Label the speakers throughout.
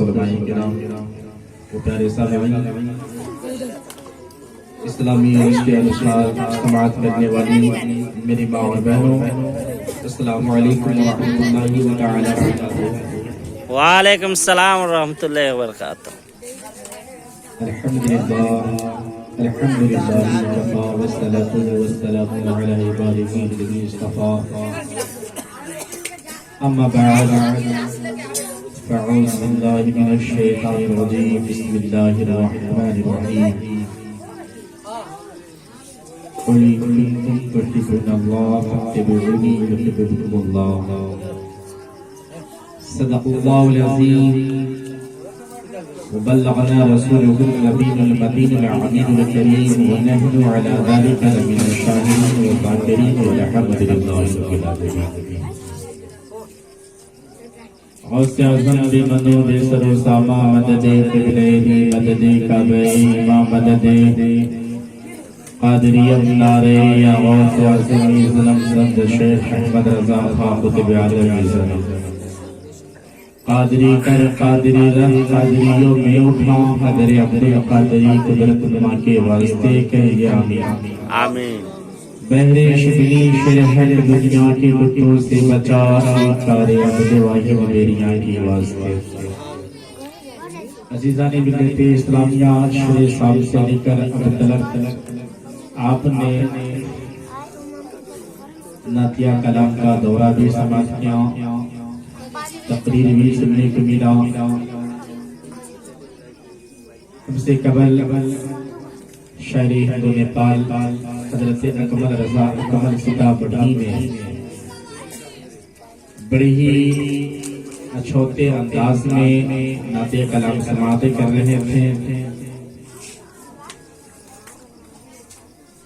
Speaker 1: علماء کرام و پیارے سامعین، اسلامی رشتے انصار سماعت کرنے والی میری ماں اور بہنوں، السلام علیکم ورحمۃ اللہ تعالی وبرکاتہ۔
Speaker 2: وعلیکم السلام ورحمۃ اللہ وبرکاتہ۔
Speaker 1: الحمد للہ وکفی والصلاۃ والسلام علی عبادہ الذین اصطفی، اما بعد فاعوذ باللہ من الشیطان الرجیم، بسم اللہ الرحمن الرحیم۔ قل إن كنتم تحبون الله فاتبعوني يحببكم الله، صدق الله العظيم وبلغنا رسوله النبي المبين العميد الكريم، ونحن على ذلك لمن الشاهدين والذاكرين والحمد لله رب العالمين۔ غوث اعظم بے منو بے سر و ساما، مدد قبلینی مدد کعبہ ما مدد قادری نارے یا غوث اعظم ظلم زند شیخ احمد رضا خان قطب عالم ظلم، قادری کر قادری رہ قادریوں میں اٹھا، حضر عبدالقادری قدرت نما کے واسطے کہیے آمین
Speaker 2: آمین۔
Speaker 1: بہرے شبلی شرحل دنیا کے بتوں سے بچا، کار عبد واحد میریاں کی واسطے۔ عزیزان ملت اسلامیہ، شرح صاحب سے لے کر اب تلک آپ نے نعتیہ کلام کا دورہ بھی سماعت کیا، تقریر بھی سننے کو ملا۔ ہم سے قبل شاعر ہند و نیپال حضرت اکمل رضا اکمل سدا بڑھی میں بڑی ہی اچھوتے انداز میں نعتیہ کلام سماعت کر رہے تھے۔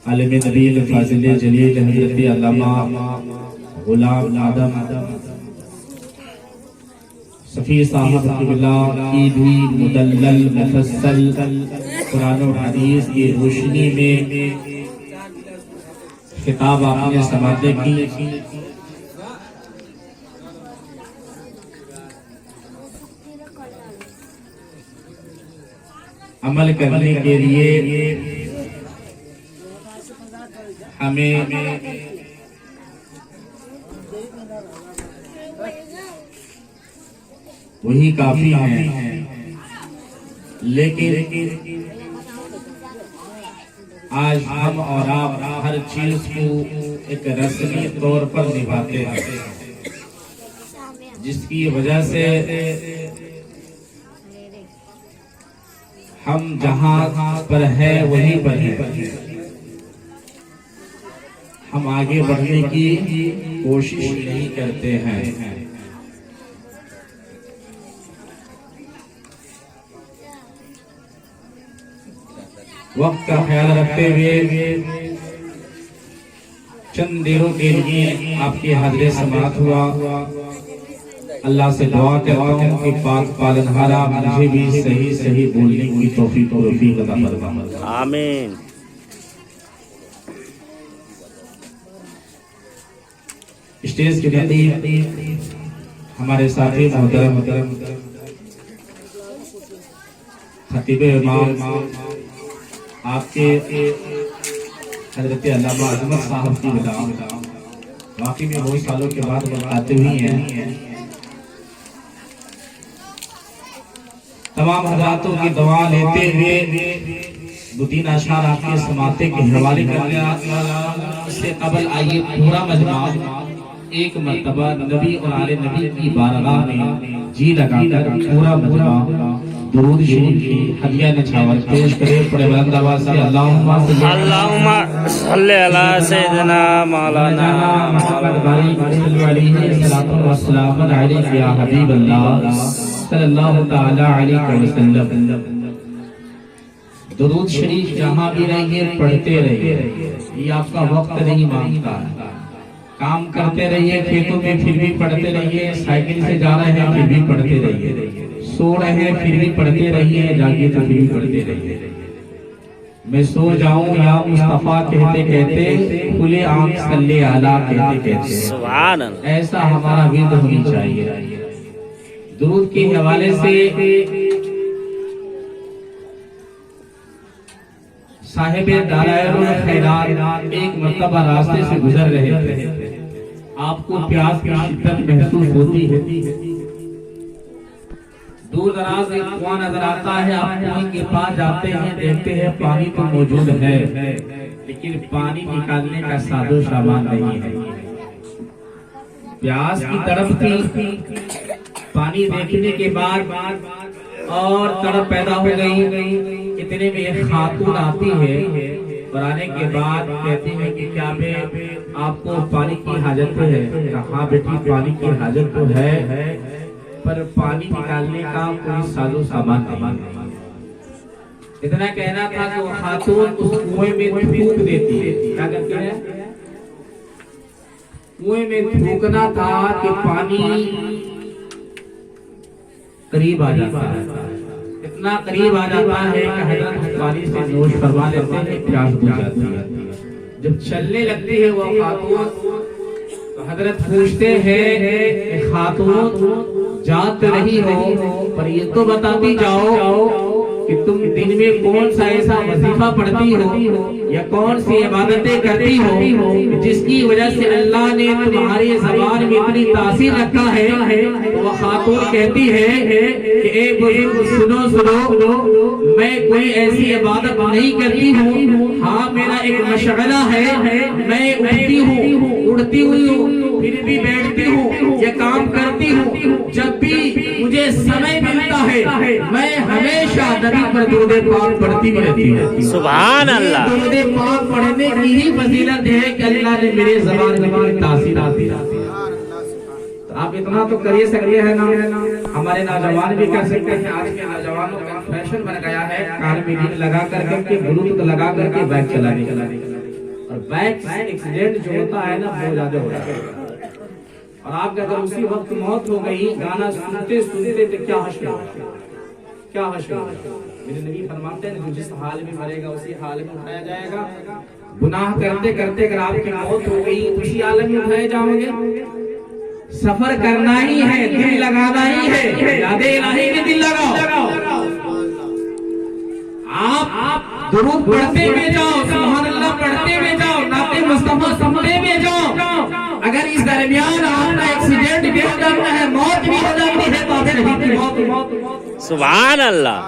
Speaker 1: عالم نبی فاضل جلیل حضرت علامہ غلام آدم صفی صاحب قبلہ کی بھی مدلل مفصل قرآن و حدیث کی روشنی میں خطاب آپ نے سماعت کی۔ عمل کرنے کے لیے ہمیں وہی کافی ہیں، لیکن آج ہم اور آپ ہر چیز کو ایک رسمی طور پر نبھاتے ہیں، جس کی وجہ سے ہم جہاں پر ہے وہیں پر ہیں، ہم آگے بڑھنے کی کوشش نہیں کرتے ہیں۔ وقت کا خیال رکھتے ہوئے چند دیروں کے لیے آپ کی حاضر سماعت ہوا۔ اللہ سے دعا کرتا ہوں کہ پاک پالنہارا مجھے بھی صحیح بولنے کی توفیق عطا فرمائے
Speaker 2: آمین۔
Speaker 1: اسٹیج کے قریب ہمارے ساتھی محترم خطیب امام آپ کے حضرت علامہ عظمت صاحب کی بلا واقعی میں بہت سالوں کے بعد ملاقاتیں ہوئی ہیں۔ تمام حضراتوں کی دعا لیتے ہوئے دو تین اشعار آپ کے سماعت کے حوالے کر دیا۔ اس سے قبل آئیے پورا مجمع ایک مرتبہ نبی اور آل نبی کی بارگاہ میں جی لگا کر پورا مجمع درود شریف کی ہدیہ نچھاور پیش کرے۔ پڑے بلند آواز سے اللہم
Speaker 2: صلی علی سیدنا مولانا
Speaker 1: محمد صلی علیہ وسلم علیہ یا حبیب اللہ صلی اللہ تعالی علیہ وسلم۔ درود شریف جہاں بھی رہیے پڑھتے رہیے، یہ آپ کا وقت نہیں مانگتا۔ کام کرتے رہیے کھیتوں میں پھر بھی پڑھتے رہیے، سائیکل سے جا رہے ہیں پھر بھی پڑھتے رہیے، سو رہے ہیں پھر بھی پڑھتے رہیے، جاگے تو پھر بھی پڑھتے رہیے۔ میں سو جاؤں یا مصطفیٰ کہتے کہتے، کھلے آنکھ صلی علی کہتے کہتے،
Speaker 2: سبحان اللہ،
Speaker 1: ایسا ہمارا ورد ہونی چاہیے۔ درود کے حوالے سے صاحب دلائل الخیرات ایک مرتبہ راستے سے گزر رہے تھے. آپ کو پیاس کی شدت محسوس ہوتی ہے. دور دراز ایک کنواں نظر آتا ہے. آپ کنویں کے پاس جاتے ہیں, دیکھتے ہیں پانی تو موجود ہے لیکن پانی نکالنے کا ساز و سامان نہیں ہے. پیاس کی تڑپ تھی. پانی دیکھنے کے بعد اور تڑپ پیدا ہو گئی. اتنے میں ایک خاتون آتی ہے اور آنے کے بعد کہتی ہے کہ کیا میں آپ کو پانی کی حاجت ہے؟ کہا بیٹی پانی کی حاجت تو ہے پر پانی نکالنے کا کوئی ساز و سامان نہیں. اتنا کہنا تھا کہ وہ خاتون اس کنویں میں تھوک دیتی ہے. کیا کہتے ہیں؟ کنویں میں تھوکنا تھا کہ پانی قریب آ جاتا ہے. اتنا قریب آ جاتا ہے کہ حضرت پانی سے نوش فرما لیتے ہیں, پیاس بجھ جاتی ہے. جب چلنے لگتی ہے وہ خاتون تو حضرت پوچھتے ہیں خاتون جات رہی ہو پر یہ تو بتاتی جاؤ کہ تم دن میں کون سا ایسا وظیفہ پڑھتی ہو یا کون سی عبادتیں کرتی ہو جس کی وجہ سے اللہ نے تمہاری زبان میں اتنی تاثیر رکھا ہے. وہ خاتون کہتی ہے کہ اے بزرگ سنو میں کوئی ایسی عبادت نہیں کرتی ہوں. ہاں میرا ایک مشغلہ ہے. میں اٹھتی ہوں, اڑتی ہوں, پھر بھی بیٹھتی ہوں, یہ کام کرتی ہوں. جب بھی مجھے سمے ملتا ہے میں ہمیشہ نبی پر درود پاک پڑھتی رہتی ہوں.
Speaker 2: سبحان اللہ.
Speaker 1: درود پاک پڑھنے کی ہی فضیلت ہے کہ اللہ نے میرے زبان میں تاثیرات دی. آپ اتنا تو کر سکتے ہیں نا, ہمارے نوجوان بھی کر سکتے ہیں. آج کے نوجوانوں کا فیشن بن گیا ہے کان میں ریڈ لگا کر کے بلوٹوتھ لگا کر کے بائک چلانے کا, اور بائک سے ایکسیڈنٹ جو ہوتا ہے نا بہت زیادہ ہوتا ہے. اور آپ کا اگر اسی وقت موت ہو گئی گانا سنتے سنتے تو کیا حشر ہوگا, کیا حشر ہوگا. میرے نبی فرماتے ہیں جس حال میں مرے گا اسی حال میں اٹھایا جائے گا. گناہ کرتے کرتے اگر آپ کی موت ہو گئی اسی عالم میں اٹھائے جاؤ گے. سفر کرنا ہی ہے, دل لگانا ہی ہے. یاد الہی میں دل لگاؤ. آپ درود پڑھتے ہوئے جاؤ, سبحان اللہ پڑھتے ہوئے جاؤ, نعت مصطفیٰ سنتے ہوئے جاؤ. اگر اس درمیان آپ کا ایکسیڈنٹ بھی ہو جاتا ہے, موت بھی ہو جاتی ہے, تو پھر موت.
Speaker 2: سبحان اللہ.